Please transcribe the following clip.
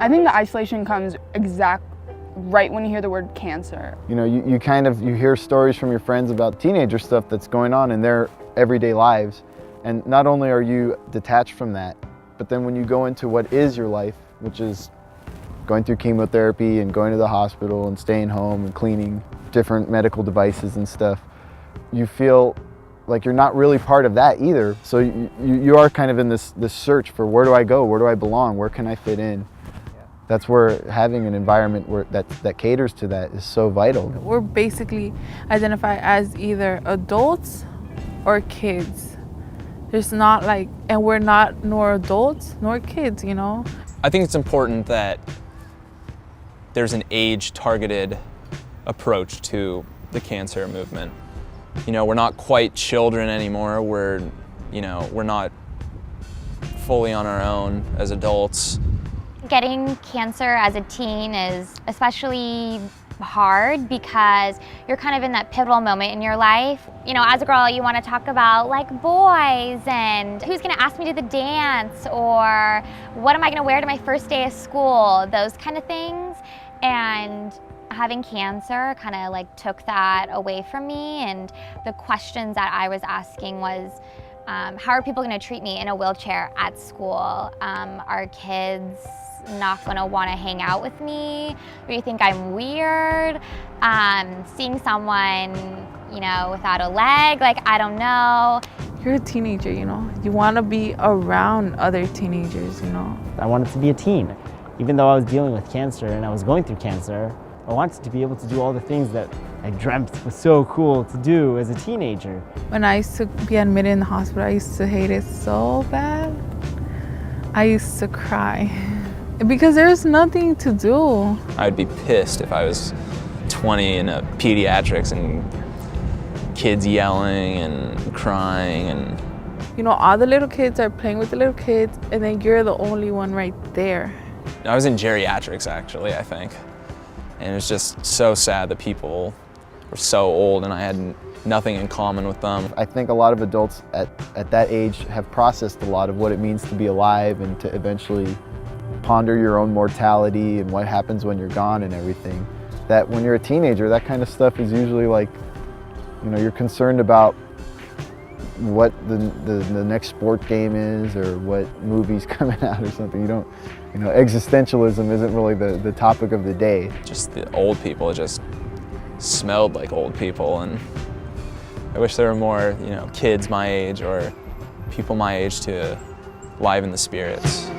I think the isolation comes right when you hear the word cancer. You know, you hear stories from your friends about teenager stuff that's going on in their everyday lives. And not only are you detached from that, but then when you go into what is your life, which is going through chemotherapy and going to the hospital and staying home and cleaning different medical devices and stuff, you feel like you're not really part of that either. So you are kind of in this search for, where do I go? Where do I belong? Where can I fit in? That's where having an environment that caters to that is so vital. We're basically identified as either adults or kids. There's not like, and we're not nor adults nor kids, you know? I think it's important that there's an age-targeted approach to the cancer movement. You know, we're not quite children anymore. We're not fully on our own as adults. Getting cancer as a teen is especially hard because you're kind of in that pivotal moment in your life. You know, as a girl, you want to talk about like boys and who's going to ask me to the dance, or what am I going to wear to my first day of school, those kind of things. And having cancer kind of like took that away from me, and the questions that I was asking was, how are people going to treat me in a wheelchair at school? Are kids not going to want to hang out with me? Do you think I'm weird? Seeing someone, you know, without a leg, like, I don't know. You're a teenager, you know? You want to be around other teenagers, you know? I wanted to be a teen. Even though I was dealing with cancer and I was going through cancer, I wanted to be able to do all the things that I dreamt was so cool to do as a teenager. When I used to be admitted in the hospital, I used to hate it so bad. I used to cry because there's nothing to do. I'd be pissed if I was 20 in a pediatrics and kids yelling and crying and... You know, all the little kids are playing with the little kids, and then you're the only one right there. I was in geriatrics, actually, I think. And it was just so sad that people were so old and I had nothing in common with them. I think a lot of adults at that age have processed a lot of what it means to be alive and to eventually ponder your own mortality and what happens when you're gone and everything. That when you're a teenager, that kind of stuff is usually like, you know, you're concerned about what the next sport game is or what movie's coming out or something. You know, existentialism isn't really the topic of the day. Just the old people just smelled like old people, and I wish there were more, you know, kids my age or people my age to liven the spirits.